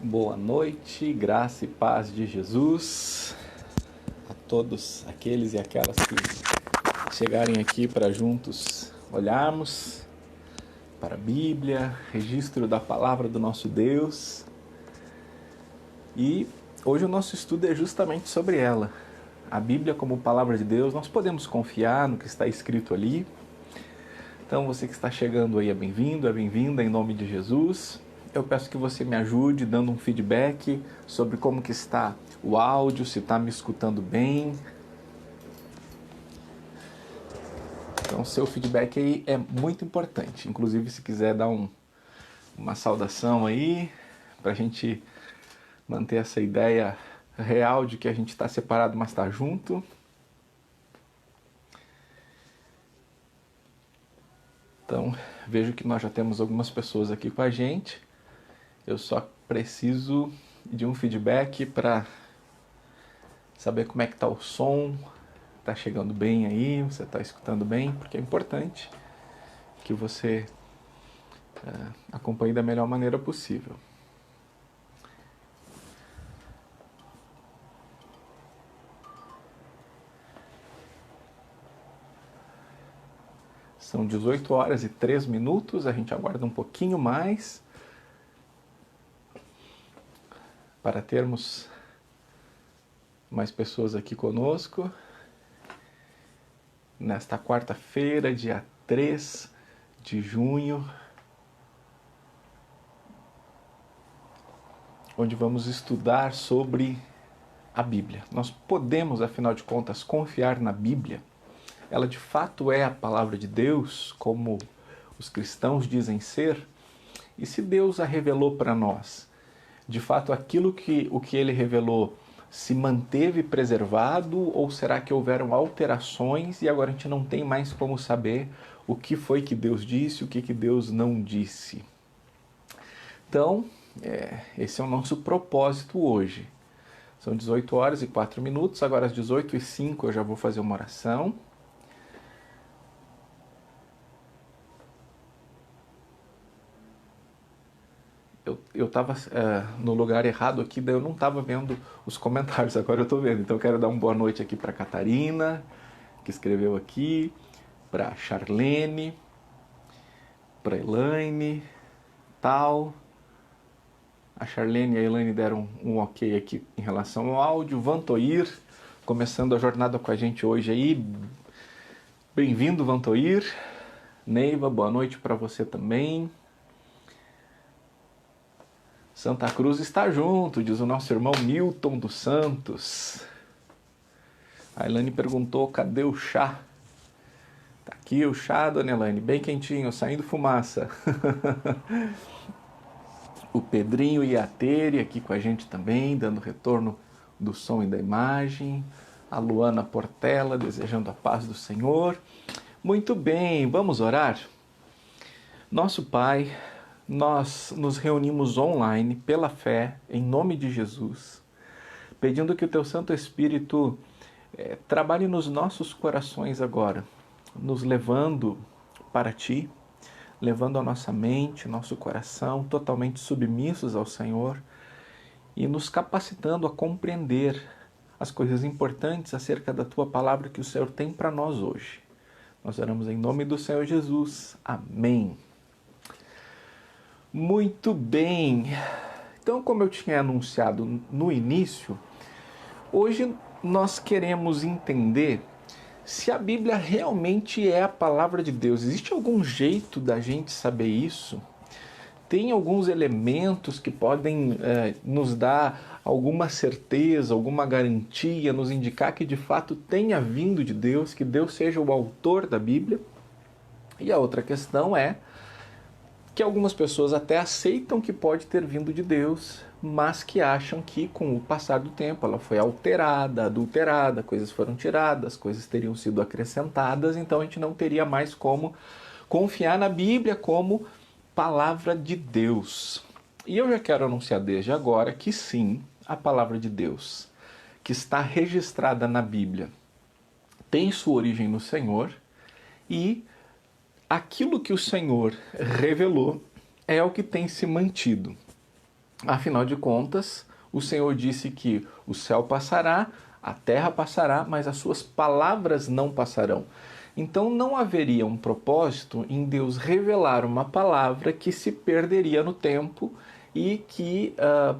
Boa noite, graça e paz de Jesus a todos aqueles e aquelas que chegarem aqui para juntos olharmos para a Bíblia, registro da palavra do nosso Deus. E hoje o nosso estudo é justamente sobre ela. A Bíblia como palavra de Deus, nós podemos confiar no que está escrito ali. Então você que está chegando aí é bem-vindo, é bem-vinda em nome de Jesus. Eu peço que você me ajude dando um feedback sobre como que está o áudio, se está me escutando bem. Então seu feedback aí é muito importante. Inclusive se quiser dar uma saudação aí, para a gente manter essa ideia real de que a gente está separado, mas está junto. Então vejo que nós já temos algumas pessoas aqui com a gente. Eu só preciso de um feedback para saber como é que está o som, está chegando bem aí, você está escutando bem, porque é importante que você acompanhe da melhor maneira possível. São 18 horas e 3 minutos, a gente aguarda um pouquinho mais para termos mais pessoas aqui conosco. Nesta quarta-feira, dia 3 de junho, onde vamos estudar sobre a Bíblia. Nós podemos, afinal de contas, confiar na Bíblia? Ela de fato é a palavra de Deus, como os cristãos dizem ser? E se Deus a revelou para nós, de fato o que ele revelou se manteve preservado, ou será que houveram alterações e agora a gente não tem mais como saber o que foi que Deus disse, o que Deus não disse? Então, esse é o nosso propósito hoje. São 18 horas e 4 minutos, agora às 18h05 eu já vou fazer uma oração. Eu estava no lugar errado aqui, daí eu não estava vendo os comentários, agora eu estou vendo. Então eu quero dar uma boa noite aqui para a Catarina, que escreveu aqui, para a Charlene, para a Elaine, tal. A Charlene e a Elaine deram um ok aqui em relação ao áudio. Vantoir, começando a jornada com a gente hoje aí. Bem-vindo, Vantoir. Neiva, boa noite para você também. Santa Cruz está junto, diz o nosso irmão Milton dos Santos. A Elaine perguntou, cadê o chá? Tá aqui o chá, dona Elaine, bem quentinho, saindo fumaça. O Pedrinho e a Tere aqui com a gente também, dando retorno do som e da imagem. A Luana Portela, desejando a paz do Senhor. Muito bem, vamos orar? Nosso Pai, nós nos reunimos online pela fé, em nome de Jesus, pedindo que o Teu Santo Espírito trabalhe nos nossos corações agora, nos levando para Ti, levando a nossa mente, nosso coração totalmente submissos ao Senhor e nos capacitando a compreender as coisas importantes acerca da Tua Palavra que o Senhor tem para nós hoje. Nós oramos em nome do Senhor Jesus. Amém. Muito bem, então como eu tinha anunciado no início, hoje nós queremos entender se a Bíblia realmente é a palavra de Deus. Existe algum jeito da gente saber isso? Tem alguns elementos que podem nos dar alguma certeza, alguma garantia, nos indicar que de fato tenha vindo de Deus, que Deus seja o autor da Bíblia? E a outra questão é que algumas pessoas até aceitam que pode ter vindo de Deus, mas que acham que com o passar do tempo ela foi alterada, adulterada, coisas foram tiradas, coisas teriam sido acrescentadas, então a gente não teria mais como confiar na Bíblia como palavra de Deus. E eu já quero anunciar desde agora que sim, a palavra de Deus, que está registrada na Bíblia, tem sua origem no Senhor e aquilo que o Senhor revelou é o que tem se mantido. Afinal de contas, o Senhor disse que o céu passará, a terra passará, mas as suas palavras não passarão. Então não haveria um propósito em Deus revelar uma palavra que se perderia no tempo e que,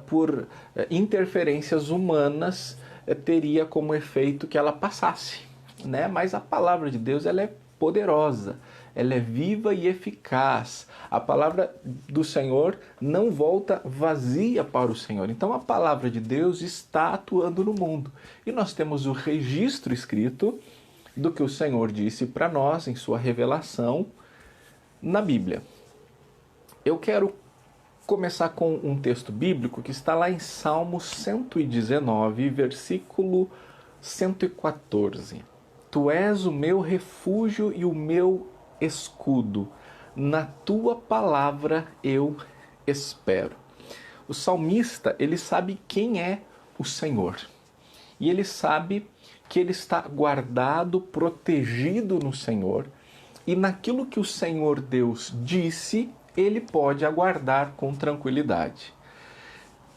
por interferências humanas, teria como efeito que ela passasse, né? Mas a palavra de Deus, ela é poderosa, ela é viva e eficaz. A palavra do Senhor não volta vazia para o Senhor. Então a palavra de Deus está atuando no mundo. E nós temos o registro escrito do que o Senhor disse para nós em sua revelação na Bíblia. Eu quero começar com um texto bíblico que está lá em Salmo 119, versículo 114. Tu és o meu refúgio e o meu escudo, na tua palavra eu espero. O salmista, ele sabe quem é o Senhor. E ele sabe que ele está guardado, protegido no Senhor. E naquilo que o Senhor Deus disse, ele pode aguardar com tranquilidade.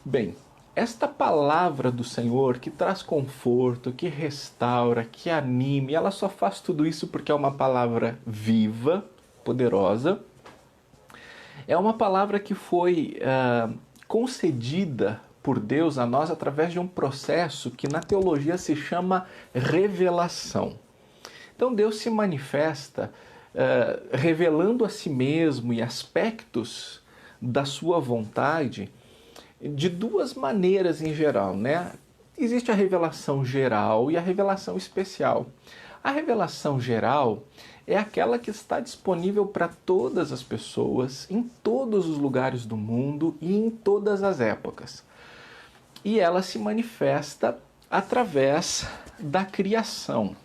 Bem, esta palavra do Senhor que traz conforto, que restaura, que anime, ela só faz tudo isso porque é uma palavra viva, poderosa. É uma palavra que foi concedida por Deus a nós através de um processo que na teologia se chama revelação. Então Deus se manifesta revelando a si mesmo e aspectos da sua vontade de duas maneiras em geral, né? Existe a revelação geral e a revelação especial. A revelação geral é aquela que está disponível para todas as pessoas, em todos os lugares do mundo e em todas as épocas. E ela se manifesta através da criação,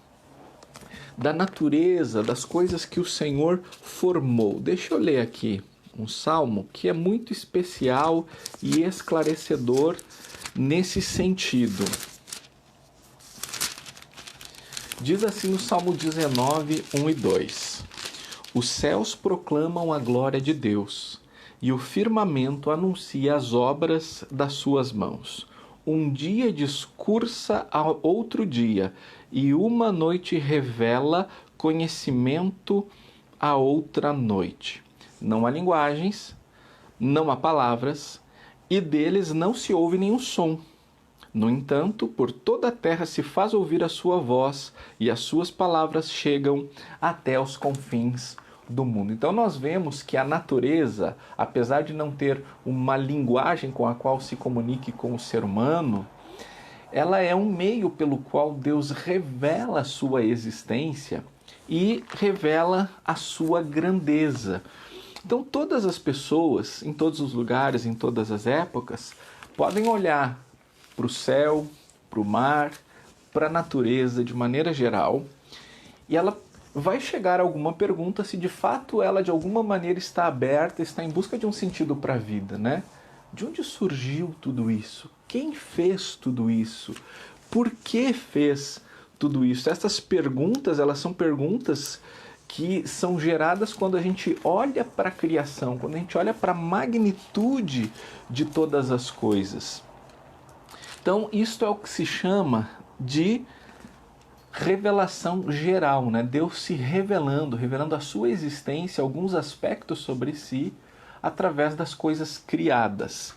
da natureza, das coisas que o Senhor formou. Deixa eu ler aqui um salmo que é muito especial e esclarecedor nesse sentido. Diz assim no Salmo 19, 1 e 2. Os céus proclamam a glória de Deus, e o firmamento anuncia as obras das suas mãos. Um dia discursa a outro dia, e uma noite revela conhecimento a outra noite. Não há linguagens, não há palavras, e deles não se ouve nenhum som. No entanto, por toda a terra se faz ouvir a sua voz, e as suas palavras chegam até os confins do mundo. Então nós vemos que a natureza, apesar de não ter uma linguagem com a qual se comunique com o ser humano, ela é um meio pelo qual Deus revela a sua existência e revela a sua grandeza. Então todas as pessoas, em todos os lugares, em todas as épocas, podem olhar para o céu, para o mar, para a natureza de maneira geral, e ela vai chegar a alguma pergunta se de fato ela de alguma maneira está aberta, está em busca de um sentido para a vida, né? De onde surgiu tudo isso? Quem fez tudo isso? Por que fez tudo isso? Essas perguntas, elas são perguntas que são geradas quando a gente olha para a criação, quando a gente olha para a magnitude de todas as coisas. Então, isto é o que se chama de revelação geral, né? Deus se revelando a sua existência, alguns aspectos sobre si, através das coisas criadas.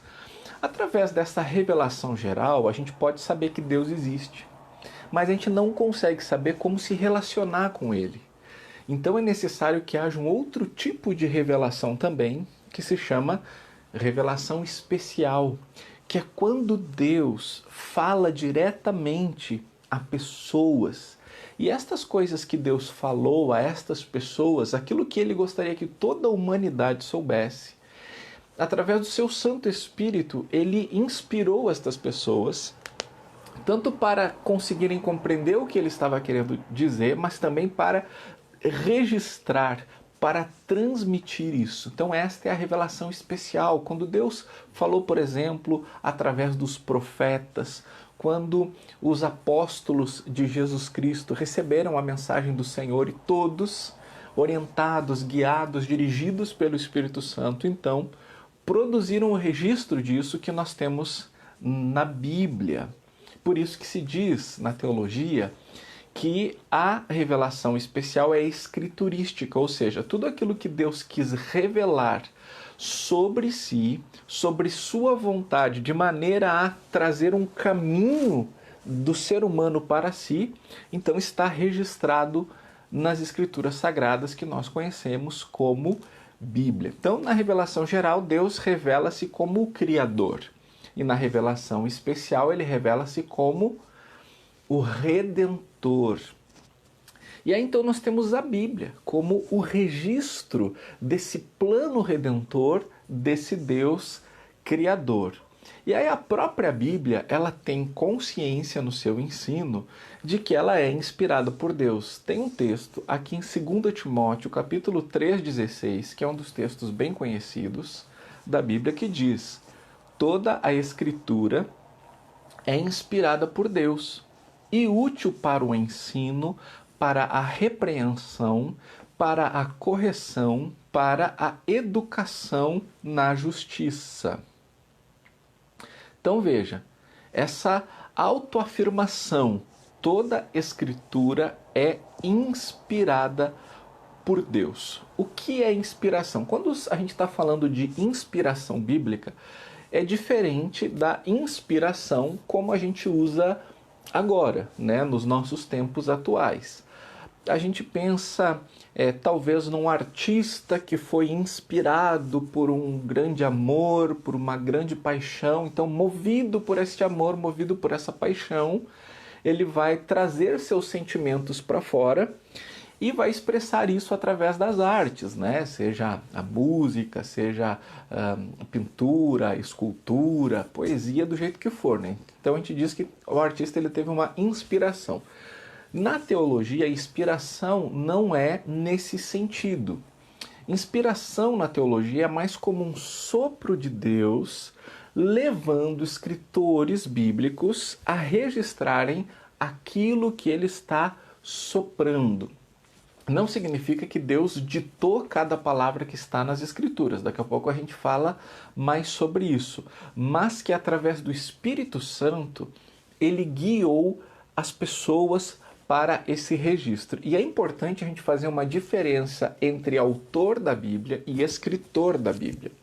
Através dessa revelação geral, a gente pode saber que Deus existe, mas a gente não consegue saber como se relacionar com Ele. Então é necessário que haja um outro tipo de revelação também, que se chama revelação especial, que é quando Deus fala diretamente a pessoas. E estas coisas que Deus falou a estas pessoas, aquilo que Ele gostaria que toda a humanidade soubesse, através do seu Santo Espírito, Ele inspirou estas pessoas, tanto para conseguirem compreender o que Ele estava querendo dizer, mas também para registrar, para transmitir isso. Então esta é a revelação especial, quando Deus falou, por exemplo, através dos profetas, quando os apóstolos de Jesus Cristo receberam a mensagem do Senhor e todos, orientados, guiados, dirigidos pelo Espírito Santo, então produziram o registro disso que nós temos na Bíblia. Por isso que se diz na teologia que a revelação especial é escriturística, ou seja, tudo aquilo que Deus quis revelar sobre si, sobre sua vontade, de maneira a trazer um caminho do ser humano para si, então está registrado nas Escrituras Sagradas que nós conhecemos como Bíblia. Então, na revelação geral, Deus revela-se como o Criador. E na revelação especial, ele revela-se como o Redentor. E aí então nós temos a Bíblia como o registro desse plano redentor, desse Deus Criador. E aí a própria Bíblia, ela tem consciência no seu ensino de que ela é inspirada por Deus. Tem um texto aqui em 2 Timóteo, capítulo 3,16, que é um dos textos bem conhecidos da Bíblia, que diz: toda a Escritura é inspirada por Deus e útil para o ensino, para a repreensão, para a correção, para a educação na justiça. Então veja, essa autoafirmação, toda Escritura é inspirada por Deus. O que é inspiração? Quando a gente está falando de inspiração bíblica, é diferente da inspiração como a gente usa agora, né, nos nossos tempos atuais. A gente pensa talvez num artista que foi inspirado por um grande amor, por uma grande paixão. Então, movido por este amor, movido por essa paixão, ele vai trazer seus sentimentos para fora e vai expressar isso através das artes, né? Seja a música, seja a pintura, a escultura, poesia, do jeito que for, né? Então a gente diz que o artista ele teve uma inspiração. Na teologia, a inspiração não é nesse sentido. Inspiração na teologia é mais como um sopro de Deus levando escritores bíblicos a registrarem aquilo que ele está soprando. Não significa que Deus ditou cada palavra que está nas Escrituras. Daqui a pouco a gente fala mais sobre isso. Mas que através do Espírito Santo, ele guiou as pessoas para esse registro. E é importante a gente fazer uma diferença entre autor da Bíblia e escritor da Bíblia.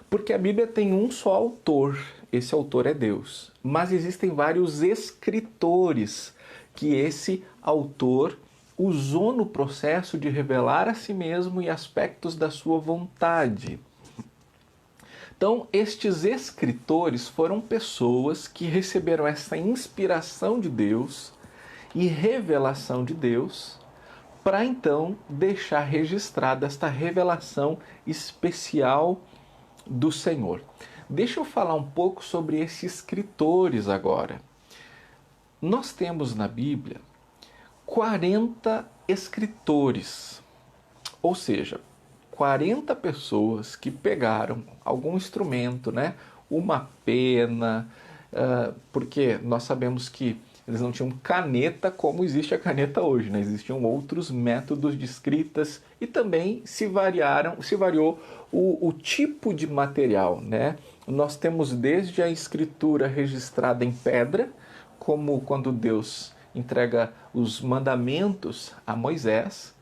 Porque a Bíblia tem um só autor, esse autor é Deus. Mas existem vários escritores que esse autor usou no processo de revelar a si mesmo e aspectos da sua vontade. Então, estes escritores foram pessoas que receberam essa inspiração de Deus e revelação de Deus para então deixar registrada esta revelação especial do Senhor. Deixa eu falar um pouco sobre esses escritores agora. Nós temos na Bíblia 40 escritores, ou seja, 40 pessoas que pegaram algum instrumento, né? Uma pena, porque nós sabemos que eles não tinham caneta como existe a caneta hoje, né? Existiam outros métodos de escritas e também se variou o tipo de material, né? Nós temos desde a escritura registrada em pedra, como quando Deus entrega os mandamentos a Moisés,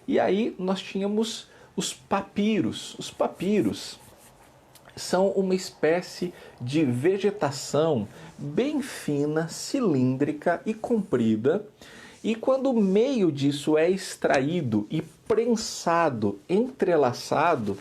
e aí nós tínhamos os papiros. Os papiros são uma espécie de vegetação bem fina, cilíndrica e comprida, e quando o meio disso é extraído e prensado, entrelaçado,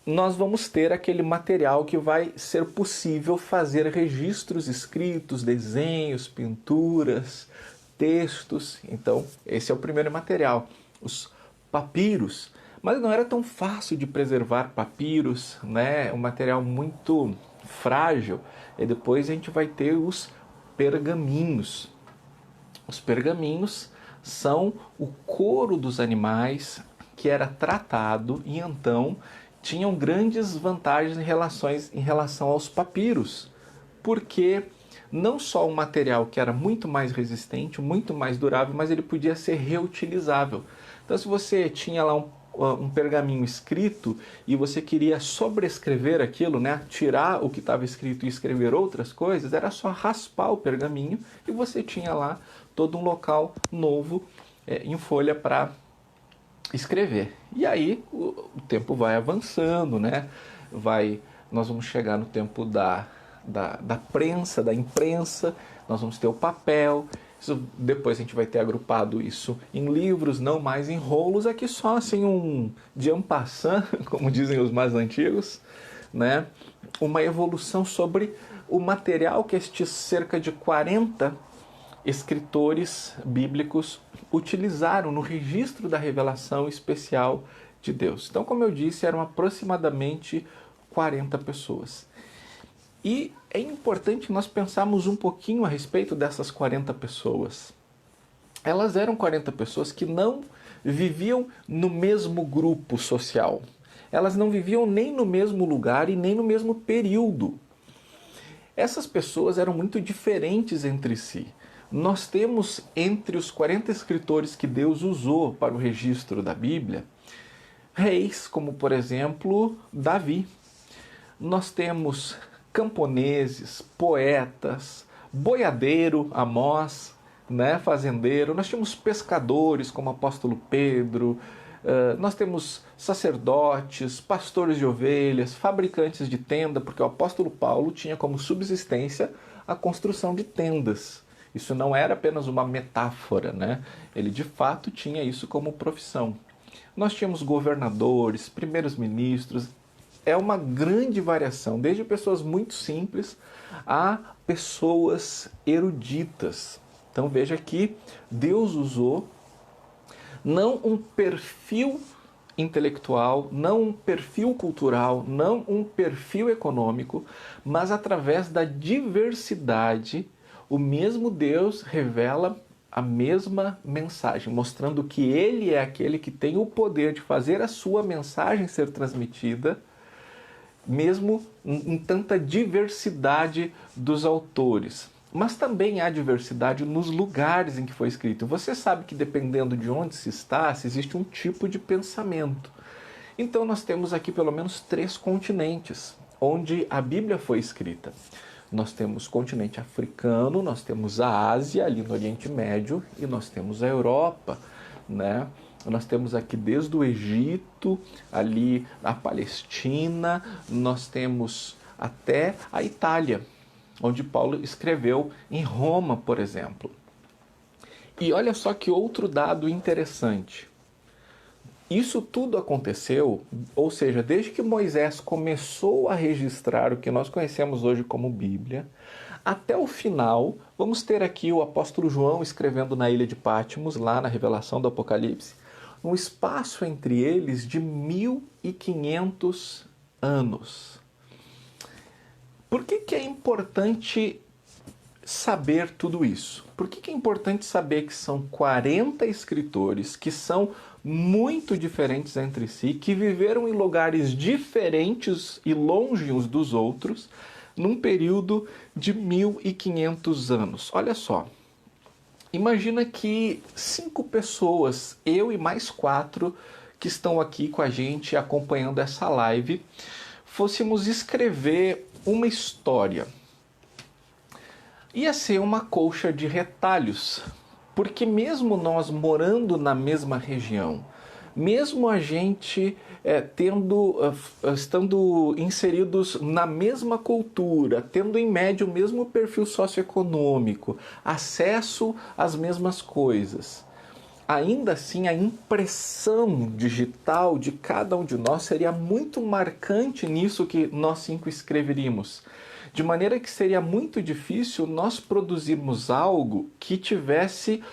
nós vamos ter aquele material que vai ser possível fazer registros escritos, desenhos, pinturas, textos. Então, esse é o primeiro material, os papiros. Mas não era tão fácil de preservar papiros, né? Um material muito frágil. E depois a gente vai ter os pergaminhos. Os pergaminhos são o couro dos animais que era tratado e então tinham grandes vantagens em relação aos papiros, porque não só um material que era muito mais resistente, muito mais durável, mas ele podia ser reutilizável. Então, se você tinha lá um pergaminho escrito e você queria sobrescrever aquilo, né, tirar o que estava escrito e escrever outras coisas, era só raspar o pergaminho e você tinha lá todo um local novo em folha para escrever. E aí o tempo vai avançando, né? Nós vamos chegar no tempo da prensa, da imprensa, nós vamos ter o papel. Depois a gente vai ter agrupado isso em livros, não mais em rolos. Aqui só assim um de en passant, como dizem os mais antigos, né? Uma evolução sobre o material que estes cerca de 40 escritores bíblicos utilizaram no registro da revelação especial de Deus. Então, como eu disse, eram aproximadamente 40 pessoas. E é importante nós pensarmos um pouquinho a respeito dessas 40 pessoas. Elas eram 40 pessoas que não viviam no mesmo grupo social. Elas não viviam nem no mesmo lugar e nem no mesmo período. Essas pessoas eram muito diferentes entre si. Nós temos entre os 40 escritores que Deus usou para o registro da Bíblia, reis como, por exemplo, Davi. Nós temos camponeses, poetas, boiadeiro, Amós, né, fazendeiro. Nós temos pescadores como o apóstolo Pedro. Nós temos sacerdotes, pastores de ovelhas, fabricantes de tenda, porque o apóstolo Paulo tinha como subsistência a construção de tendas. Isso não era apenas uma metáfora, né? Ele de fato tinha isso como profissão. Nós tínhamos governadores, primeiros ministros. É uma grande variação, desde pessoas muito simples a pessoas eruditas. Então veja que Deus usou não um perfil intelectual, não um perfil cultural, não um perfil econômico, mas através da diversidade, o mesmo Deus revela a mesma mensagem, mostrando que Ele é aquele que tem o poder de fazer a sua mensagem ser transmitida, mesmo em tanta diversidade dos autores. Mas também há diversidade nos lugares em que foi escrito. Você sabe que dependendo de onde se está, se existe um tipo de pensamento. Então nós temos aqui pelo menos 3 continentes onde a Bíblia foi escrita. Nós temos o continente africano, nós temos a Ásia, ali no Oriente Médio, e nós temos a Europa, né? Nós temos aqui desde o Egito, ali a Palestina, nós temos até a Itália, onde Paulo escreveu em Roma, por exemplo. E olha só que outro dado interessante. Isso tudo aconteceu, ou seja, desde que Moisés começou a registrar o que nós conhecemos hoje como Bíblia, até o final, vamos ter aqui o apóstolo João escrevendo na ilha de Patmos, lá na revelação do Apocalipse, um espaço entre eles de 1500 anos. Por que é importante saber tudo isso? Por que é importante saber que são 40 escritores que são muito diferentes entre si, que viveram em lugares diferentes e longe uns dos outros, num período de 1500 anos? Olha só, imagina que 5 pessoas, eu e mais 4 que estão aqui com a gente acompanhando essa live, fôssemos escrever uma história. Ia ser uma colcha de retalhos, porque mesmo nós morando na mesma região, mesmo a gente estando inseridos na mesma cultura, tendo em média o mesmo perfil socioeconômico, acesso às mesmas coisas, ainda assim a impressão digital de cada um de nós seria muito marcante nisso que nós 5 escreveríamos. De maneira que seria muito difícil nós produzirmos algo que tivesse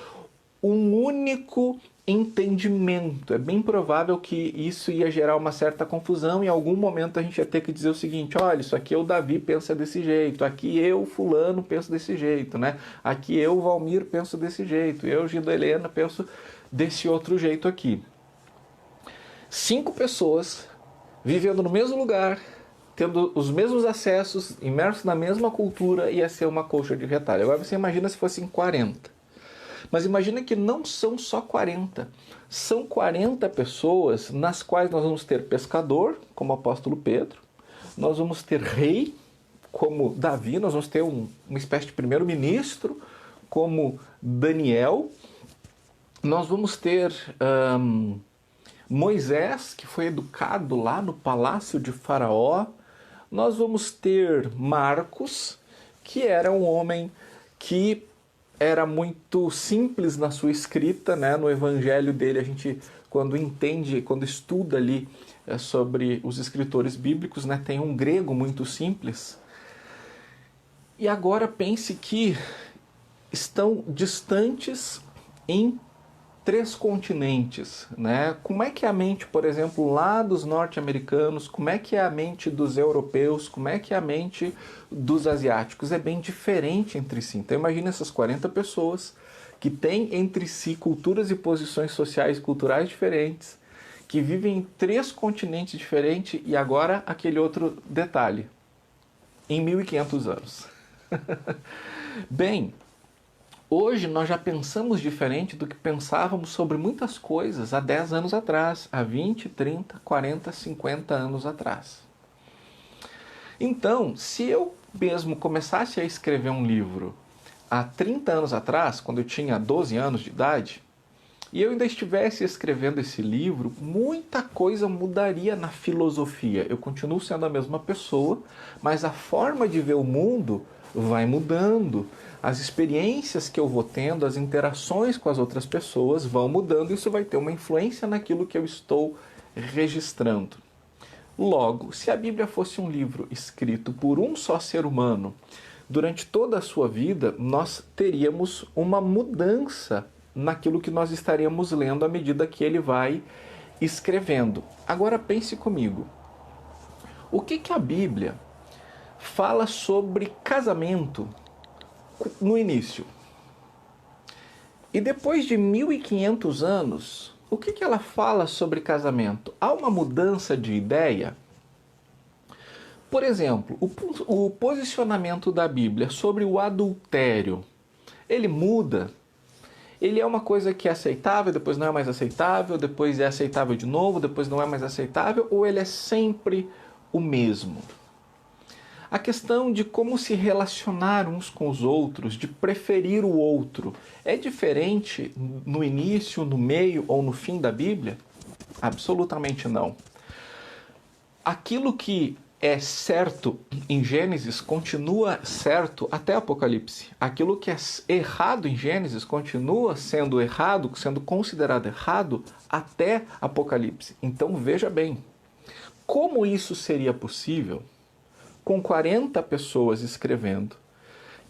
um único entendimento. É bem provável que isso ia gerar uma certa confusão e em algum momento a gente ia ter que dizer o seguinte: olha, isso aqui o Davi pensa desse jeito, aqui eu, fulano, penso desse jeito, né? Aqui eu, Valmir, penso desse jeito, eu, Gilda Helena, penso desse outro jeito aqui. 5 pessoas vivendo no mesmo lugar, tendo os mesmos acessos, imersos na mesma cultura, ia ser uma colcha de retalho. Agora você imagina se fossem 40. Mas imagina que não são só 40. São 40 pessoas nas quais nós vamos ter pescador, como o apóstolo Pedro, nós vamos ter rei, como Davi, nós vamos ter uma espécie de primeiro-ministro, como Daniel, nós vamos ter Moisés, que foi educado lá no palácio de Faraó, nós vamos ter Marcos, que era um homem que era muito simples na sua escrita, né? No evangelho dele, a gente, quando entende, quando estuda ali sobre os escritores bíblicos, né? Tem um grego muito simples. E agora pense que estão distantes em 3 continentes, né? Como é que é a mente, por exemplo, lá dos norte-americanos, como é que é a mente dos europeus, como é que é a mente dos asiáticos? É bem diferente entre si. Então imagine essas 40 pessoas que têm entre si culturas e posições sociais e culturais diferentes, que vivem em 3 continentes diferentes, e agora aquele outro detalhe, em 1500 anos. Bem, hoje nós já pensamos diferente do que pensávamos sobre muitas coisas há 10 anos atrás, há 20, 30, 40, 50 anos atrás. Então, se eu mesmo começasse a escrever um livro há 30 anos atrás, quando eu tinha 12 anos de idade, e eu ainda estivesse escrevendo esse livro, muita coisa mudaria na filosofia. Eu continuo sendo a mesma pessoa, mas a forma de ver o mundo vai mudando. As experiências que eu vou tendo, as interações com as outras pessoas vão mudando, e isso vai ter uma influência naquilo que eu estou registrando. Logo, se a Bíblia fosse um livro escrito por um só ser humano, durante toda a sua vida, nós teríamos uma mudança naquilo que nós estaríamos lendo à medida que ele vai escrevendo. Agora pense comigo. O que a Bíblia fala sobre casamento no início? E depois de 1500 anos, o que ela fala sobre casamento? Há uma mudança de ideia? Por exemplo, o posicionamento da Bíblia sobre o adultério, ele muda? Ele é uma coisa que é aceitável, depois não é mais aceitável, depois é aceitável de novo, depois não é mais aceitável, ou ele é sempre o mesmo? A questão de como se relacionar uns com os outros, de preferir o outro, é diferente no início, no meio ou no fim da Bíblia? Absolutamente não. Aquilo que é certo em Gênesis continua certo até Apocalipse. Aquilo que é errado em Gênesis continua sendo errado, sendo considerado errado até Apocalipse. Então veja bem, como isso seria possível com 40 pessoas escrevendo,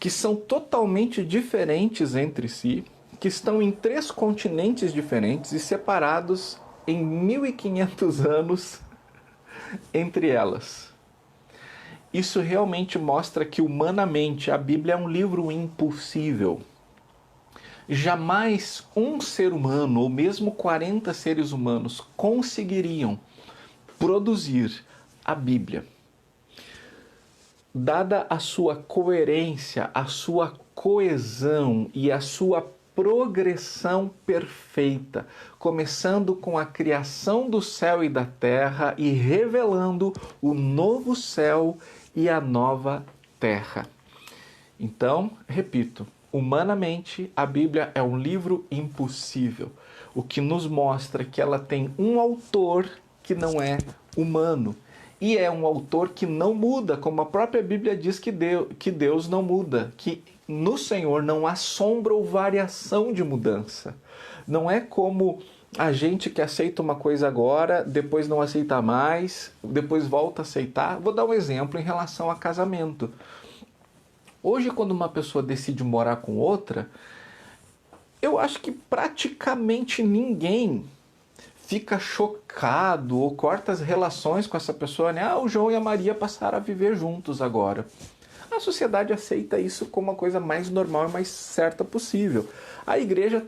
que são totalmente diferentes entre si, que estão em 3 continentes diferentes e separados em 1500 anos entre elas? Isso realmente mostra que, humanamente, a Bíblia é um livro impossível. Jamais um ser humano, ou mesmo 40 seres humanos, conseguiriam produzir a Bíblia. Dada a sua coerência, a sua coesão e a sua progressão perfeita, começando com a criação do céu e da terra e revelando o novo céu e a nova terra. Então, repito, humanamente, a Bíblia é um livro impossível, o que nos mostra que ela tem um autor que não é humano. E é um autor que não muda, como a própria Bíblia diz que Deus não muda, que no Senhor não há sombra ou variação de mudança. Não é como a gente que aceita uma coisa agora, depois não aceita mais, depois volta a aceitar. Vou dar um exemplo em relação a casamento. Hoje, quando uma pessoa decide morar com outra, eu acho que praticamente ninguém fica chocado ou corta as relações com essa pessoa, né? Ah, o João e a Maria passaram a viver juntos agora. A sociedade aceita isso como a coisa mais normal e mais certa possível. A igreja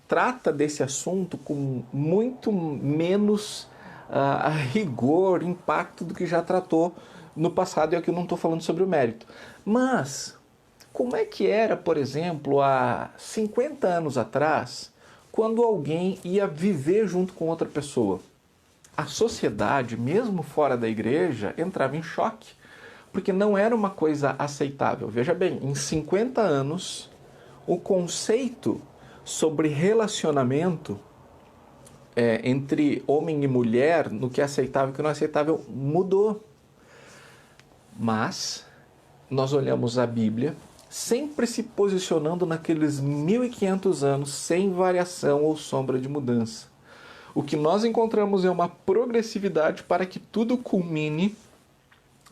trata desse assunto com muito menos rigor, impacto do que já tratou no passado, e aqui eu não estou falando sobre o mérito. Mas Como é que era, por exemplo, há 50 anos atrás, quando alguém ia viver junto com outra pessoa? A sociedade, mesmo fora da igreja, entrava em choque, porque não era uma coisa aceitável. Veja bem, em 50 anos, o conceito sobre relacionamento entre homem e mulher, no que é aceitável e o que não é aceitável, mudou. Mas nós olhamos a Bíblia, sempre se posicionando naqueles 1500 anos, sem variação ou sombra de mudança. O que nós encontramos é uma progressividade para que tudo culmine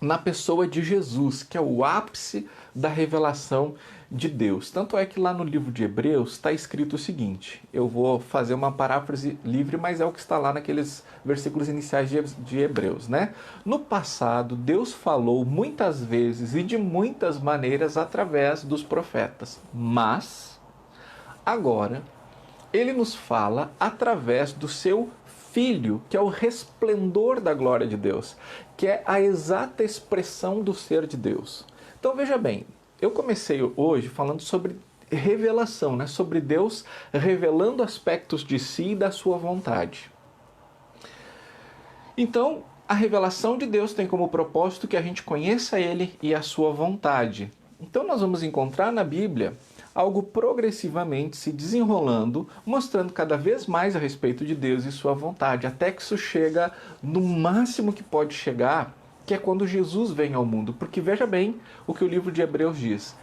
na pessoa de Jesus, que é o ápice da revelação de Deus. Tanto é que lá no livro de Hebreus está escrito o seguinte, eu vou fazer uma paráfrase livre, mas é o que está lá naqueles versículos iniciais de Hebreus, né? No passado, Deus falou muitas vezes e de muitas maneiras através dos profetas, mas agora ele nos fala através do seu Filho, que é o resplendor da glória de Deus, que é a exata expressão do ser de Deus. Então veja bem, eu comecei hoje falando sobre revelação, né? Sobre Deus revelando aspectos de si e da sua vontade. Então, a revelação de Deus tem como propósito que a gente conheça Ele e a sua vontade. Então nós vamos encontrar na Bíblia algo progressivamente se desenrolando, mostrando cada vez mais a respeito de Deus e sua vontade, até que isso chega no máximo que pode chegar, que é quando Jesus vem ao mundo. Porque veja bem o que o livro de Hebreus diz.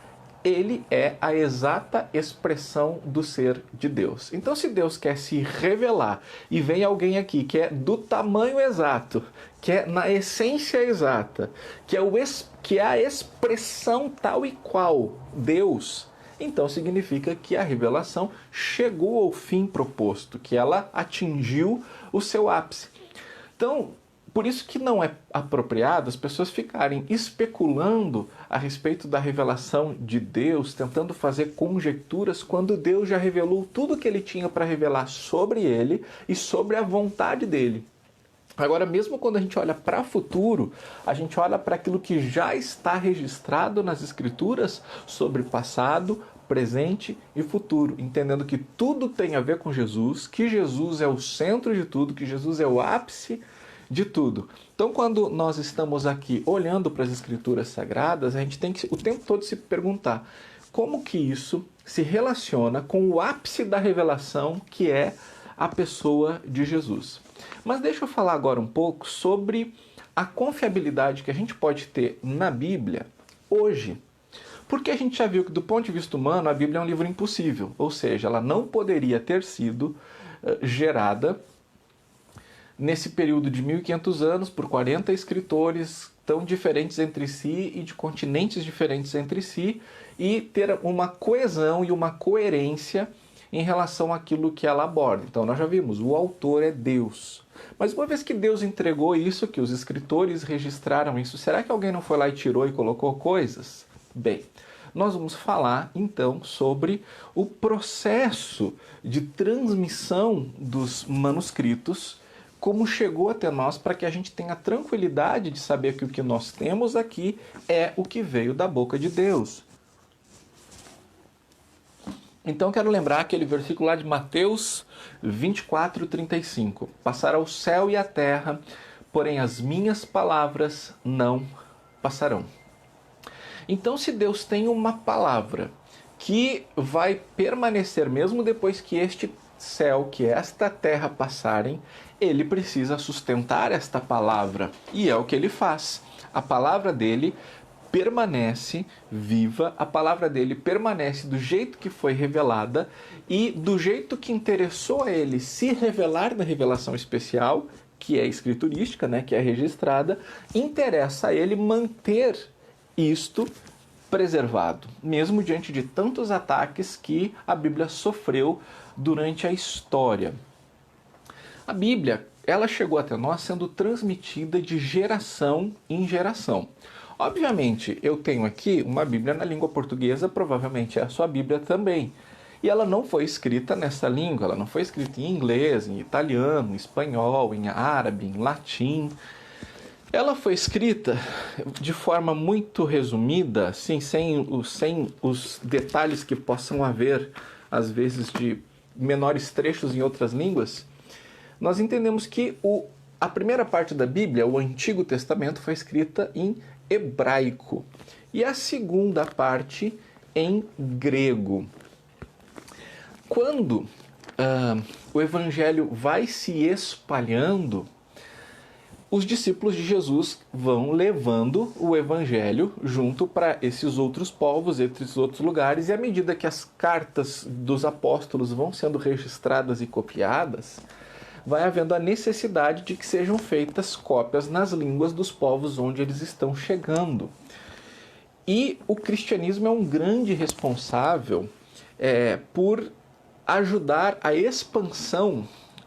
Ele é a exata expressão do ser de Deus. Então, se Deus quer se revelar e vem alguém aqui que é do tamanho exato, que é na essência exata, que é a expressão tal e qual Deus, então significa que a revelação chegou ao fim proposto, que ela atingiu o seu ápice. Então, por isso que não é apropriado as pessoas ficarem especulando a respeito da revelação de Deus, tentando fazer conjecturas, quando Deus já revelou tudo o que ele tinha para revelar sobre ele e sobre a vontade dele. Agora, mesmo quando a gente olha para o futuro, a gente olha para aquilo que já está registrado nas Escrituras sobre passado, presente e futuro, entendendo que tudo tem a ver com Jesus, que Jesus é o centro de tudo, que Jesus é o ápice de tudo. Então, quando nós estamos aqui olhando para as Escrituras Sagradas, a gente tem que o tempo todo se perguntar como que isso se relaciona com o ápice da revelação, que é a pessoa de Jesus. Mas deixa eu falar agora um pouco sobre a confiabilidade que a gente pode ter na Bíblia hoje. Porque a gente já viu que, do ponto de vista humano, a Bíblia é um livro impossível. Ou seja, ela não poderia ter sido gerada nesse período de 1500 anos por 40 escritores tão diferentes entre si e de continentes diferentes entre si e ter uma coesão e uma coerência em relação àquilo que ela aborda. Então nós já vimos, o autor é Deus. Mas uma vez que Deus entregou isso, que os escritores registraram isso, será que alguém não foi lá e tirou e colocou coisas? Bem, nós vamos falar então sobre o processo de transmissão dos manuscritos, como chegou até nós, para que a gente tenha a tranquilidade de saber que o que nós temos aqui é o que veio da boca de Deus. Então quero lembrar aquele versículo lá de Mateus 24:35. Passará o céu e a terra, porém as minhas palavras não passarão. Então, se Deus tem uma palavra que vai permanecer mesmo depois que este céu, que esta terra passarem, ele precisa sustentar esta palavra. E é o que ele faz. A palavra dele permanece viva, a palavra dele permanece do jeito que foi revelada e do jeito que interessou a ele se revelar na revelação especial, que é escriturística, né, que é registrada, interessa a ele manter isto preservado, mesmo diante de tantos ataques que a Bíblia sofreu durante a história. A Bíblia, ela chegou até nós sendo transmitida de geração em geração. Obviamente, eu tenho aqui uma Bíblia na língua portuguesa, provavelmente é a sua Bíblia também. E ela não foi escrita nessa língua, ela não foi escrita em inglês, em italiano, em espanhol, em árabe, em latim. Ela foi escrita de forma muito resumida, assim, sem os detalhes que possam haver, às vezes, de menores trechos em outras línguas. Nós entendemos que a primeira parte da Bíblia, o Antigo Testamento, foi escrita em hebraico e a segunda parte em grego. Quando o Evangelho vai se espalhando, os discípulos de Jesus vão levando o Evangelho junto para esses outros povos, esses outros lugares, e à medida que as cartas dos apóstolos vão sendo registradas e copiadas, vai havendo a necessidade de que sejam feitas cópias nas línguas dos povos onde eles estão chegando. E o cristianismo é um grande responsável por ajudar a expansão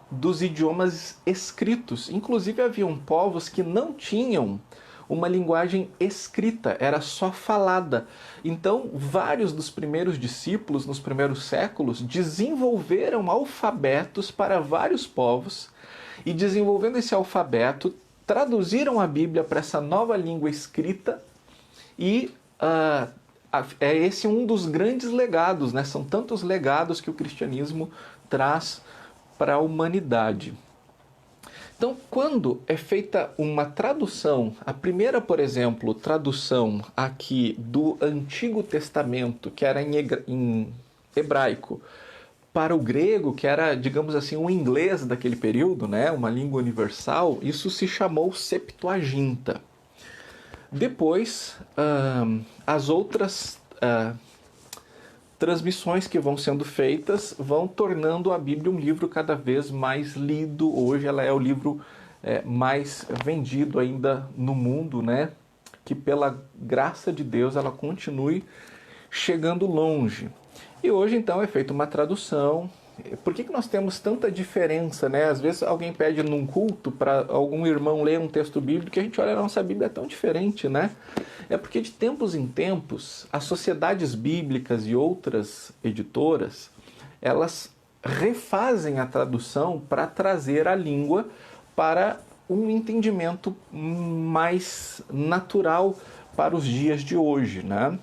dos idiomas escritos. Inclusive, haviam povos que não tinham uma linguagem escrita, era só falada. Então, vários dos primeiros discípulos, nos primeiros séculos, desenvolveram alfabetos para vários povos e, desenvolvendo esse alfabeto, traduziram a Bíblia para essa nova língua escrita e é esse um dos grandes legados, né? São tantos legados que o cristianismo traz para a humanidade. Então, quando é feita uma tradução, a primeira, por exemplo, tradução aqui do Antigo Testamento, que era em hebraico, para o grego, que era, digamos assim, o inglês daquele período, né? Uma língua universal, isso se chamou Septuaginta. Depois, as outras transmissões que vão sendo feitas vão tornando a Bíblia um livro cada vez mais lido. Hoje ela é o livro mais vendido ainda no mundo, né? Que pela graça de Deus ela continue chegando longe. E hoje então é feita uma tradução. Por que nós temos tanta diferença, né? Às vezes alguém pede num culto para algum irmão ler um texto bíblico e a gente olha, a nossa Bíblia é tão diferente, né? É porque de tempos em tempos, as sociedades bíblicas e outras editoras, elas refazem a tradução para trazer a língua para um entendimento mais natural para os dias de hoje, né?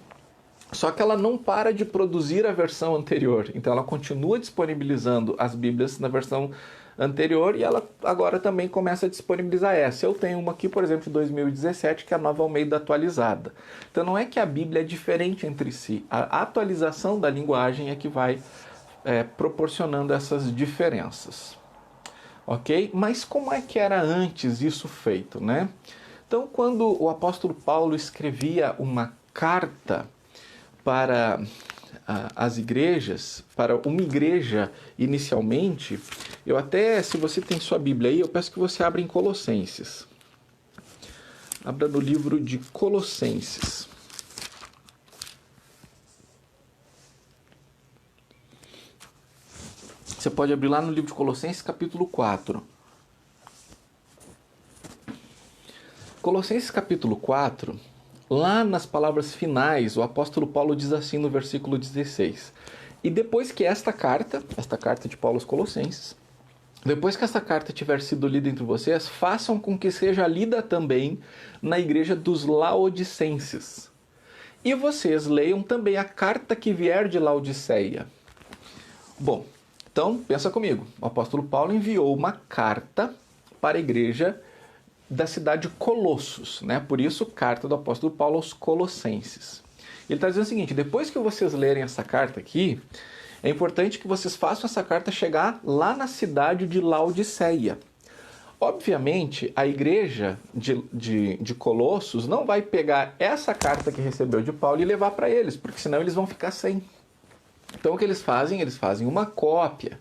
Só que ela não para de produzir a versão anterior, então ela continua disponibilizando as Bíblias na versão anterior e ela agora também começa a disponibilizar essa. Eu tenho uma aqui, por exemplo, de 2017, que é a Nova Almeida atualizada. Então não é que a Bíblia é diferente entre si, a atualização da linguagem é que vai proporcionando essas diferenças. Ok? Mas como é que era antes isso feito, né? Então, quando o apóstolo Paulo escrevia uma carta para as igrejas, para uma igreja inicialmente, eu até, se você tem sua Bíblia aí, eu peço que você abra em Colossenses. Abra no livro de Colossenses. Você pode abrir lá no livro de Colossenses, capítulo 4. Colossenses, capítulo 4... Lá nas palavras finais, o apóstolo Paulo diz assim no versículo 16: e depois que esta carta de Paulo aos Colossenses, depois que esta carta tiver sido lida entre vocês, façam com que seja lida também na igreja dos Laodicenses. E vocês leiam também a carta que vier de Laodiceia. Bom, então pensa comigo. O apóstolo Paulo enviou uma carta para a igreja da cidade de Colossos, né? Por isso, carta do apóstolo Paulo aos Colossenses. Ele está dizendo o seguinte: depois que vocês lerem essa carta aqui, é importante que vocês façam essa carta chegar lá na cidade de Laodiceia. Obviamente, a igreja de Colossos não vai pegar essa carta que recebeu de Paulo e levar para eles, porque senão eles vão ficar sem. Então, o que eles fazem? Eles fazem uma cópia.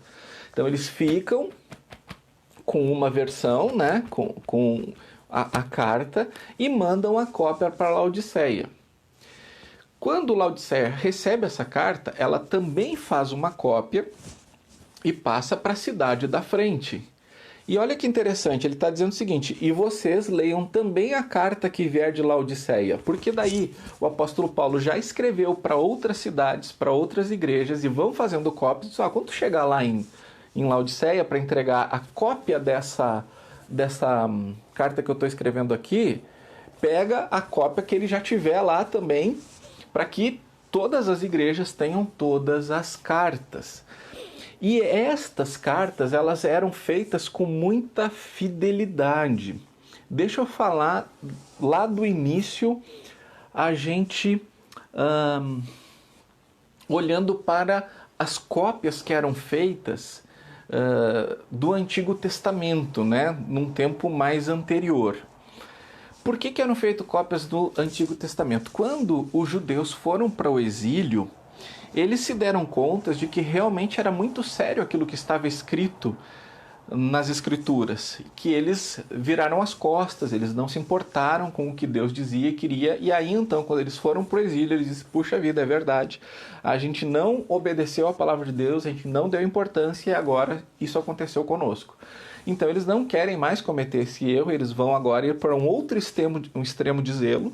Então, eles ficam com uma versão, né, com a carta, e mandam a cópia para Laodiceia. Quando Laodiceia recebe essa carta, ela também faz uma cópia e passa para a cidade da frente. E olha que interessante, ele está dizendo o seguinte: e vocês leiam também a carta que vier de Laodiceia, porque daí o apóstolo Paulo já escreveu para outras cidades, para outras igrejas, e vão fazendo cópias. Quando chegar lá em Laodiceia para entregar a cópia dessa carta que eu estou escrevendo aqui, pega a cópia que ele já tiver lá também, para que todas as igrejas tenham todas as cartas. E estas cartas, elas eram feitas com muita fidelidade. Deixa eu falar lá do início, a gente olhando para as cópias que eram feitas do Antigo Testamento, né, num tempo mais anterior. Por que eram feitas cópias do Antigo Testamento? Quando os judeus foram para o exílio, eles se deram conta de que realmente era muito sério aquilo que estava escrito nas Escrituras, que eles viraram as costas, eles não se importaram com o que Deus dizia e queria, e aí então, quando eles foram para o exílio, eles disseram, puxa vida, é verdade, a gente não obedeceu a palavra de Deus, a gente não deu importância e agora isso aconteceu conosco. Então eles não querem mais cometer esse erro, eles vão agora ir para um outro extremo de zelo,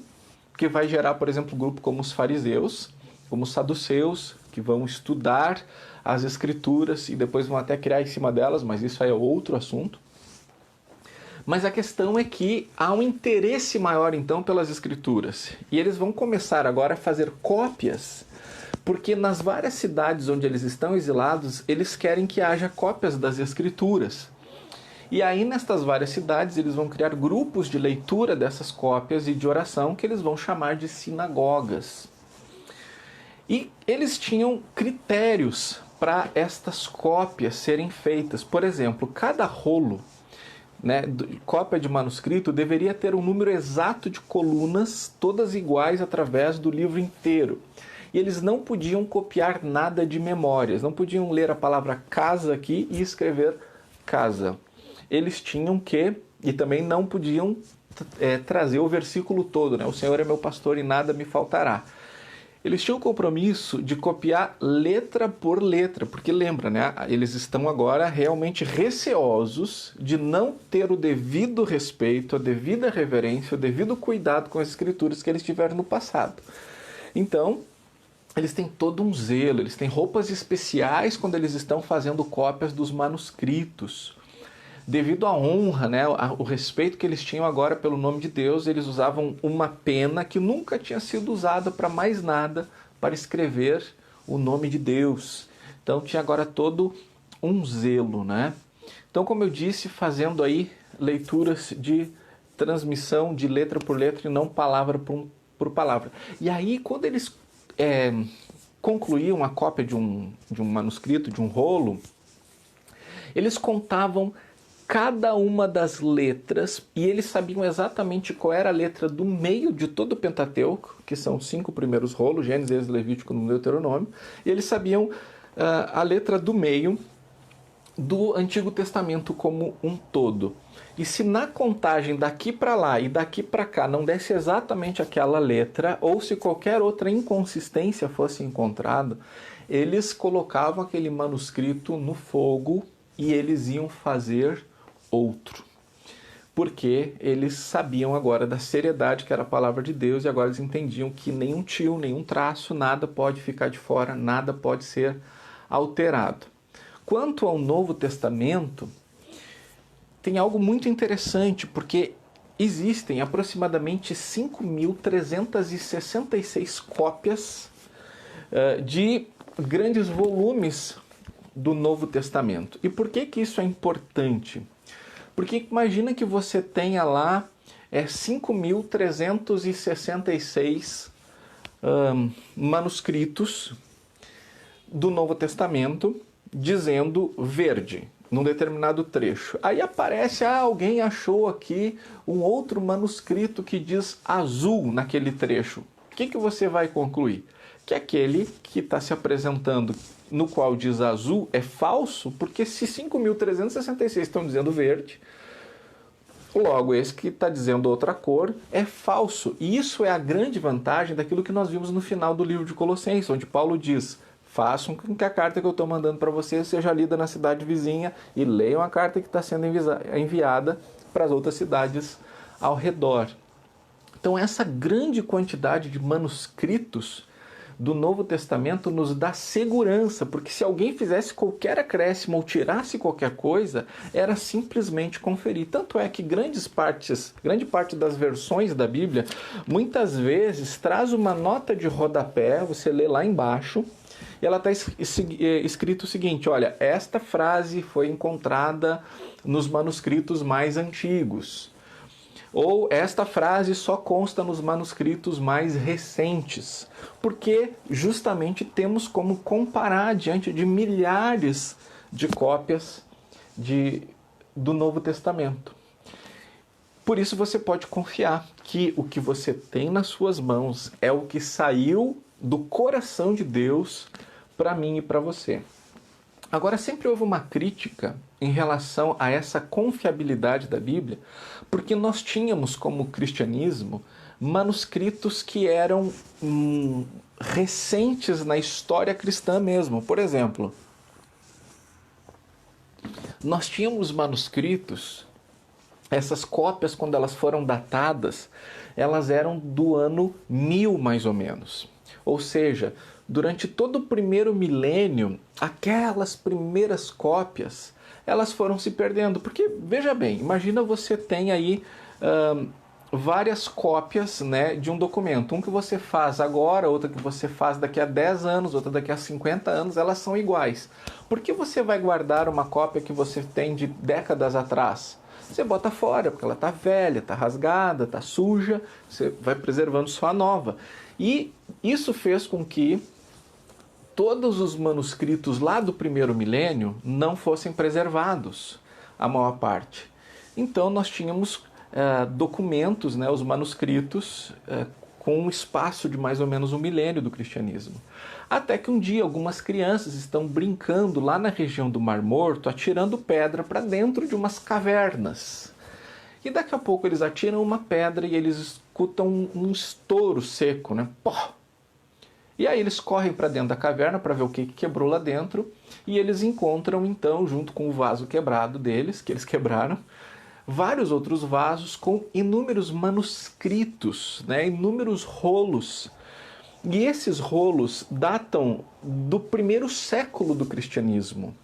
que vai gerar, por exemplo, um grupo como os fariseus, como os saduceus, que vão estudar as Escrituras e depois vão até criar em cima delas, mas isso aí é outro assunto. Mas a questão é que há um interesse maior então pelas Escrituras. E eles vão começar agora a fazer cópias, porque nas várias cidades onde eles estão exilados, eles querem que haja cópias das Escrituras. E aí, nestas várias cidades, eles vão criar grupos de leitura dessas cópias e de oração que eles vão chamar de sinagogas. E eles tinham critérios para estas cópias serem feitas. Por exemplo, cada rolo, né, cópia de manuscrito, deveria ter um número exato de colunas, todas iguais através do livro inteiro. E eles não podiam copiar nada de memórias, não podiam ler a palavra casa aqui e escrever casa. Eles tinham que, e também não podiam trazer o versículo todo, né? O Senhor é meu pastor e nada me faltará. Eles tinham o compromisso de copiar letra por letra, porque lembra, né? Eles estão agora realmente receosos de não ter o devido respeito, a devida reverência, o devido cuidado com as escrituras que eles tiveram no passado. Então, eles têm todo um zelo, eles têm roupas especiais quando eles estão fazendo cópias dos manuscritos. Devido à honra, né, o respeito que eles tinham agora pelo nome de Deus, eles usavam uma pena que nunca tinha sido usada para mais nada, para escrever o nome de Deus. Então tinha agora todo um zelo, né? Então, como eu disse, fazendo aí leituras de transmissão de letra por letra e não palavra por palavra. E aí, quando eles concluíam a cópia de um manuscrito, de um rolo, eles contavam cada uma das letras, e eles sabiam exatamente qual era a letra do meio de todo o Pentateuco, que são 5 primeiros rolos, Gênesis, Levítico, Deuteronômio, e eles sabiam a letra do meio do Antigo Testamento como um todo. E se na contagem daqui para lá e daqui para cá não desse exatamente aquela letra, ou se qualquer outra inconsistência fosse encontrada, eles colocavam aquele manuscrito no fogo e eles iam fazer outro, porque eles sabiam agora da seriedade que era a palavra de Deus e agora eles entendiam que nenhum tio, nenhum traço, nada pode ficar de fora, nada pode ser alterado. Quanto ao Novo Testamento, tem algo muito interessante, porque existem aproximadamente 5.366 cópias de grandes volumes do Novo Testamento. E por que isso é importante? Porque imagina que você tenha lá 5.366 manuscritos do Novo Testamento dizendo verde, num determinado trecho. Aí aparece, alguém achou aqui um outro manuscrito que diz azul naquele trecho. O que você vai concluir? Que aquele que está se apresentando no qual diz azul é falso, porque se 5.366 estão dizendo verde, logo esse que está dizendo outra cor é falso. E isso é a grande vantagem daquilo que nós vimos no final do livro de Colossenses, onde Paulo diz: façam com que a carta que eu estou mandando para vocês seja lida na cidade vizinha e leiam a carta que está sendo enviada para as outras cidades ao redor. Então essa grande quantidade de manuscritos do Novo Testamento nos dá segurança, porque se alguém fizesse qualquer acréscimo ou tirasse qualquer coisa, era simplesmente conferir. Tanto é que grande parte das versões da Bíblia, muitas vezes traz uma nota de rodapé, você lê lá embaixo, e ela está escrito o seguinte: olha, esta frase foi encontrada nos manuscritos mais antigos. Ou esta frase só consta nos manuscritos mais recentes. Porque justamente temos como comparar diante de milhares de cópias do Novo Testamento. Por isso você pode confiar que o que você tem nas suas mãos é o que saiu do coração de Deus para mim e para você. Agora, sempre houve uma crítica em relação a essa confiabilidade da Bíblia, porque nós tínhamos, como cristianismo, manuscritos que eram recentes na história cristã mesmo. Por exemplo, nós tínhamos manuscritos, essas cópias, quando elas foram datadas, elas eram do ano 1000 mais ou menos. Ou seja, durante todo o primeiro milênio, aquelas primeiras cópias, elas foram se perdendo. Porque, veja bem, imagina você tem aí várias cópias, né, de um documento. Um que você faz agora, outra que você faz daqui a 10 anos, outra daqui a 50 anos, elas são iguais. Por que você vai guardar uma cópia que você tem de décadas atrás? Você bota fora, porque ela está velha, está rasgada, está suja, você vai preservando só a nova. E isso fez com que todos os manuscritos lá do primeiro milênio não fossem preservados, a maior parte. Então nós tínhamos documentos, né, os manuscritos, com um espaço de mais ou menos um milênio do cristianismo. Até que um dia algumas crianças estão brincando lá na região do Mar Morto, atirando pedra para dentro de umas cavernas. E daqui a pouco eles atiram uma pedra e eles escutam um estouro seco, né? Pó! E aí eles correm para dentro da caverna para ver o que quebrou lá dentro, e eles encontram então, junto com o vaso quebrado deles, que eles quebraram, vários outros vasos com inúmeros manuscritos, né? Inúmeros rolos. E esses rolos datam do primeiro século do cristianismo.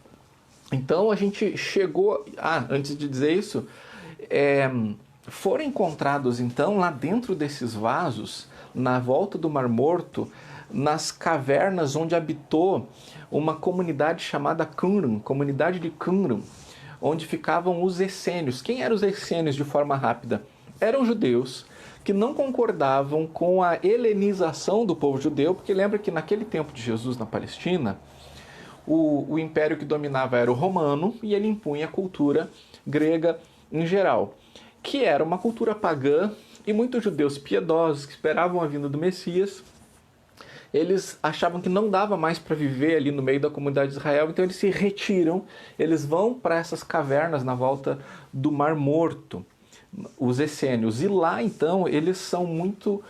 Então a gente chegou... antes de dizer isso, foram encontrados então lá dentro desses vasos, na volta do Mar Morto, nas cavernas onde habitou uma comunidade chamada Qumran, comunidade de Qumran, onde ficavam os essênios. Quem eram os essênios, de forma rápida? Eram judeus que não concordavam com a helenização do povo judeu, porque lembra que naquele tempo de Jesus na Palestina, o império que dominava era o romano e ele impunha a cultura grega em geral, que era uma cultura pagã, e muitos judeus piedosos que esperavam a vinda do Messias, eles achavam que não dava mais para viver ali no meio da comunidade de Israel, então eles se retiram, eles vão para essas cavernas na volta do Mar Morto, os essênios. E lá, então, eles são muito,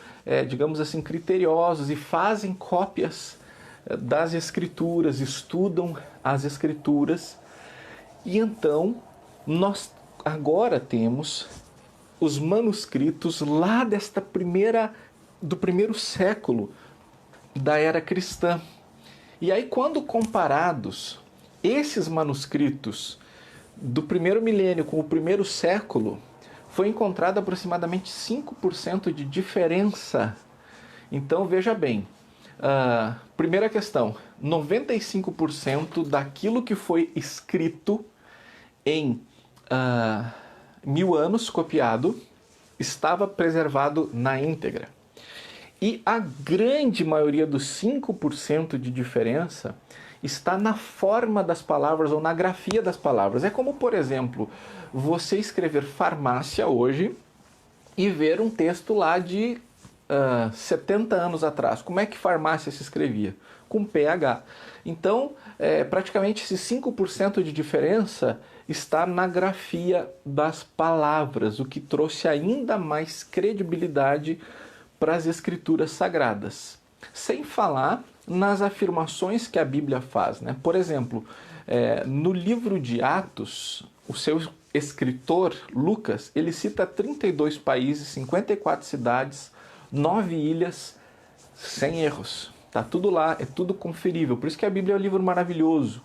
digamos assim, criteriosos e fazem cópias das escrituras, estudam as escrituras. E então, nós agora temos os manuscritos lá do primeiro século da era cristã. E aí, quando comparados esses manuscritos do primeiro milênio com o primeiro século, foi encontrado aproximadamente 5% de diferença. Então, veja bem, primeira questão, 95% daquilo que foi escrito em 1000 anos, copiado, estava preservado na íntegra. E a grande maioria dos 5% de diferença está na forma das palavras ou na grafia das palavras. É como, por exemplo, você escrever farmácia hoje e ver um texto lá de 70 anos atrás. Como é que farmácia se escrevia? Com PH. Então, praticamente esses 5% de diferença está na grafia das palavras, o que trouxe ainda mais credibilidade para as escrituras sagradas. Sem falar nas afirmações que a Bíblia faz, né? Por exemplo, no livro de Atos, o seu escritor, Lucas, ele cita 32 países, 54 cidades, 9 ilhas, sem erros. Tá tudo lá, é tudo conferível. Por isso que a Bíblia é um livro maravilhoso.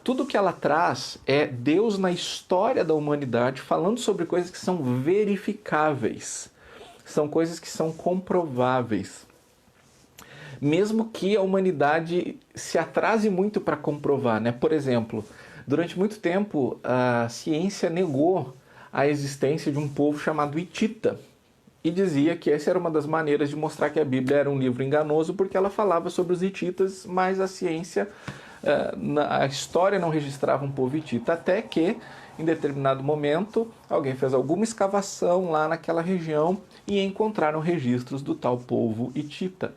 Tudo que ela traz é Deus na história da humanidade, falando sobre coisas que são verificáveis, são coisas que são comprováveis. Mesmo que a humanidade se atrase muito para comprovar, né? Por exemplo, durante muito tempo a ciência negou a existência de um povo chamado Hitita e dizia que essa era uma das maneiras de mostrar que a Bíblia era um livro enganoso, porque ela falava sobre os hititas, mas a ciência, a história não registrava um povo hitita, até que em determinado momento alguém fez alguma escavação lá naquela região e encontraram registros do tal povo hitita.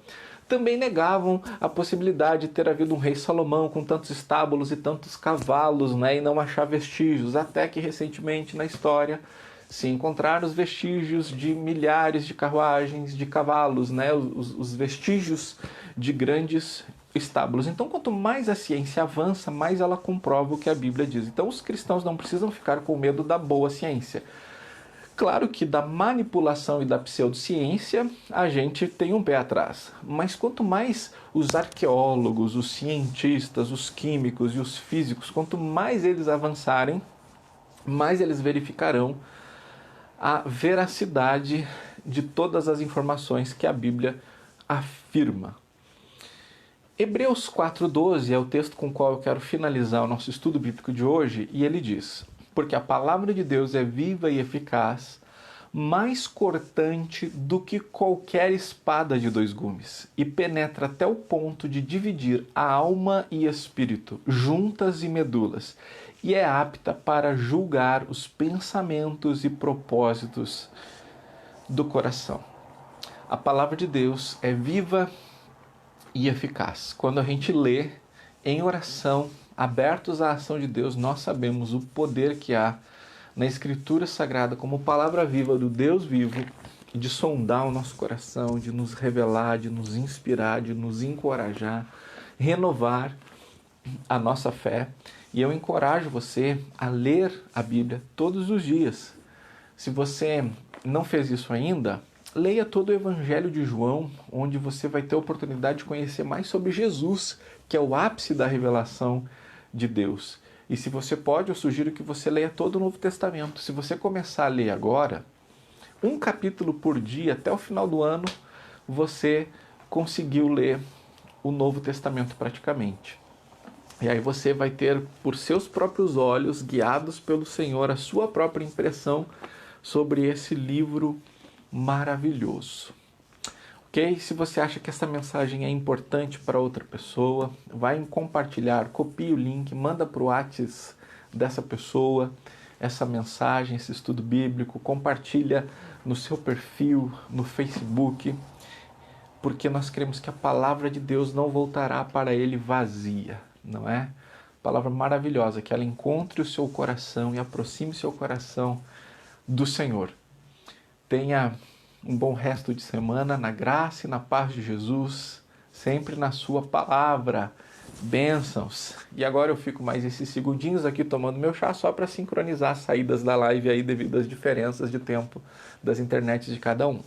Também negavam a possibilidade de ter havido um rei Salomão com tantos estábulos e tantos cavalos, né, e não achar vestígios, até que recentemente na história se encontraram os vestígios de milhares de carruagens, de cavalos, né, os vestígios de grandes estábulos. Então, quanto mais a ciência avança, mais ela comprova o que a Bíblia diz. Então, os cristãos não precisam ficar com medo da boa ciência. Claro que da manipulação e da pseudociência a gente tem um pé atrás, mas quanto mais os arqueólogos, os cientistas, os químicos e os físicos, quanto mais eles avançarem, mais eles verificarão a veracidade de todas as informações que a Bíblia afirma. Hebreus 4,12 é o texto com o qual eu quero finalizar o nosso estudo bíblico de hoje, e ele diz: porque a palavra de Deus é viva e eficaz, mais cortante do que qualquer espada de dois gumes, e penetra até o ponto de dividir a alma e espírito, juntas e medulas, e é apta para julgar os pensamentos e propósitos do coração. A palavra de Deus é viva e eficaz. Quando a gente lê em oração, abertos à ação de Deus, nós sabemos o poder que há na Escritura Sagrada como palavra viva do Deus vivo, de sondar o nosso coração, de nos revelar, de nos inspirar, de nos encorajar, renovar a nossa fé. E eu encorajo você a ler a Bíblia todos os dias. Se você não fez isso ainda, leia todo o Evangelho de João, onde você vai ter a oportunidade de conhecer mais sobre Jesus, que é o ápice da revelação de Deus. E se você pode, eu sugiro que você leia todo o Novo Testamento. Se você começar a ler agora, um capítulo por dia, até o final do ano, você conseguiu ler o Novo Testamento praticamente. E aí você vai ter, por seus próprios olhos, guiados pelo Senhor, a sua própria impressão sobre esse livro maravilhoso. Ok? Se você acha que essa mensagem é importante para outra pessoa, vai em compartilhar, copie o link, manda para o WhatsApp dessa pessoa essa mensagem, esse estudo bíblico, compartilha no seu perfil, no Facebook, porque nós cremos que a palavra de Deus não voltará para ele vazia, não é? Palavra maravilhosa, que ela encontre o seu coração e aproxime o seu coração do Senhor. Tenha um bom resto de semana na graça e na paz de Jesus, sempre na sua palavra. Bênçãos. E agora eu fico mais esses segundinhos aqui tomando meu chá só para sincronizar as saídas da live aí devido às diferenças de tempo das internets de cada um.